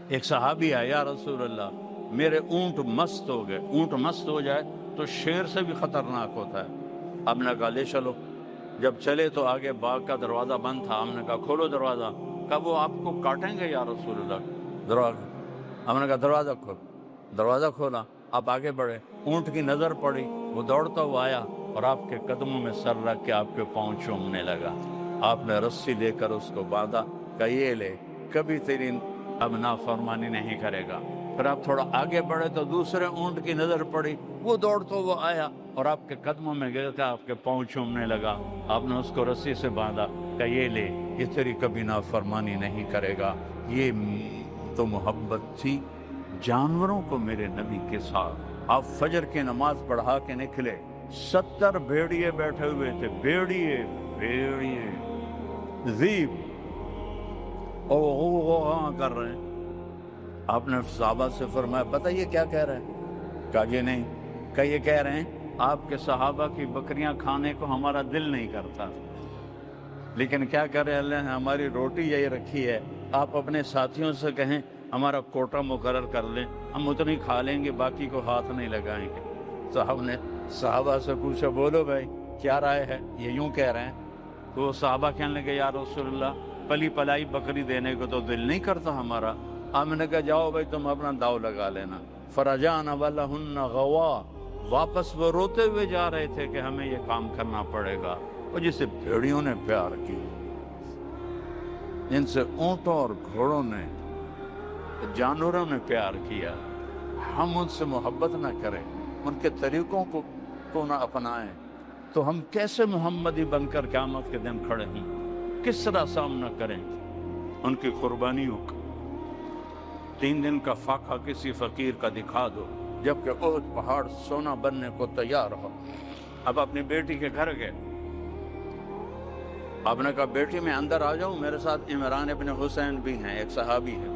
ایک صحابی آیا یا رسول اللہ میرے اونٹ مست ہو گئے. اونٹ مست ہو جائے تو شیر سے بھی خطرناک ہوتا ہے. آپ نے کہا لے چلو. جب چلے تو آگے باغ کا دروازہ بند تھا. ہم نے کہا کھولو دروازہ. کہا وہ آپ کو کاٹیں گے یا رسول اللہ. دروازہ ہم نے کہا دروازہ کھول. دروازہ کھولا. آپ آگے بڑھے. اونٹ کی نظر پڑی. وہ دوڑتا ہوا آیا اور آپ کے قدموں میں سر رکھ کے آپ کے پاؤں چومنے لگا. آپ نے رسی لے کر اس کو باندھا. کہ یہ لے کبھی تیری اب نافرمانی نہیں کرے گا. پھر آپ تھوڑا آگے بڑھے تو دوسرے اونٹ کی نظر پڑی. وہ دوڑتا ہوا آیا اور آپ کے قدموں میں گر کے آپ کے پاؤں چومنے لگا. آپ نے اس کو رسی سے باندھا. کہ یہ لے یہ تیری کبھی نافرمانی نہیں کرے گا. یہ تو محبت تھی جانوروں کو میرے نبی کے ساتھ. آپ فجر کی نماز پڑھا کے نکلے. 70 بھیڑیے بیٹھے ہوئے تھے. بھیڑیے ذیب اور کر رہے ہیں. آپ نے صحابہ سے فرمایا بتائیے کیا کہہ رہے ہیں. کہا یہ نہیں. کہ یہ کہہ رہے ہیں آپ کے صحابہ کی بکریاں کھانے کو ہمارا دل نہیں کرتا, لیکن کیا کرے اللہ نے ہماری روٹی یہی رکھی ہے. آپ اپنے ساتھیوں سے کہیں ہمارا کوٹا مقرر کر لیں, ہم اتنی کھا لیں گے, باقی کو ہاتھ نہیں لگائیں گے. تو ہم نے صحابہ سے پوچھا بولو بھائی کیا رائے ہے, یہ یوں کہہ رہے ہیں. تو وہ صحابہ کہنے لگے یا رسول اللہ پلی پلائی بکری دینے کو تو دل نہیں کرتا ہمارا. ہم نے کہا جاؤ بھائی تم اپنا داؤ لگا لینا. فرجعنا ولہن غوا, واپس وہ روتے ہوئے جا رہے تھے کہ ہمیں یہ کام کرنا پڑے گا. اور جسے بھیڑیوں نے پیار کی, جن سے اونٹوں اور گھوڑوں نے جانوروں نے پیار کیا, ہم ان سے محبت نہ کریں, ان کے طریقوں کو نہ اپنائیں, تو ہم کیسے محمدی بن کر قیامت کے دن کھڑے ہوں, کس طرح سامنا کریں ان کی قربانیوں کا. 3 دن کا فاقہ کسی فقیر کا دکھا دو, جبکہ احد پہاڑ سونا بننے کو تیار ہو. اب اپنی بیٹی کے گھر گئے. آپ نے کہا بیٹی میں اندر آ جاؤں, میرے ساتھ عمران ابن حسین بھی ہیں, ایک صحابی ہے.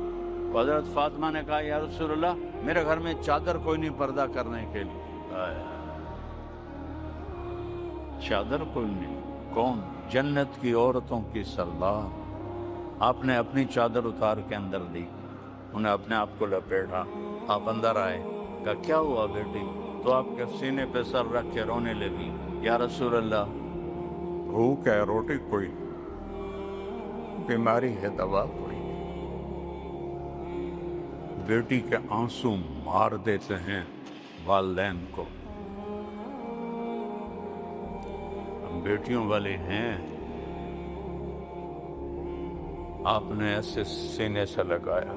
حضرت فاطمہ نے کہا یا رسول اللہ میرے گھر میں چادر کوئی نہیں پردہ کرنے کے لیے. چادر کوئی نہیں. کون؟ جنت کی عورتوں کی سردار. آپ نے اپنی چادر اتار کے اندر دی, انہیں اپنے آپ کو لپیٹا. آپ اندر آئے. کہا کیا ہوا بیٹی؟ تو آپ کے سینے پہ سر رکھ کے رونے لگی. یا رسول اللہ بھوک ہے, روٹی کوئی نہیں, بیماری ہے, دوا کوئی نہیں. بیٹی کے آنسو مار دیتے ہیں والدین کو. ہم بیٹیوں والے ہیں. آپ نے ایسے سینے سے لگایا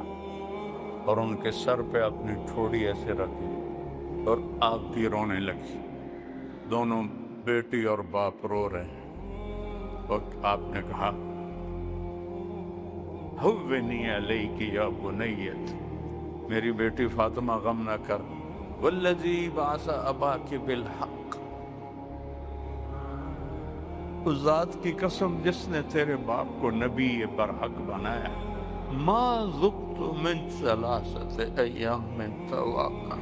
اور ان کے سر پہ اپنی ٹھوڑی ایسے رکھی اور آپ بھی رونے لگی. دونوں بیٹی اور باپ رو رہے ہیں. اور آپ نے کہا ہوّنی علیک یا بنیت, میری بیٹی فاطمہ غم نہ کر. والذی بعث اباک بالحق, اس ذات کی قسم جس نے تیرے باپ کو نبی برحق بنایا. ما ذقت من 3 ایام طواقا,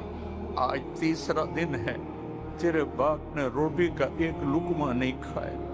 آج 3 دن ہے تیرے باپ نے روٹی کا ایک لقمہ نہیں کھایا.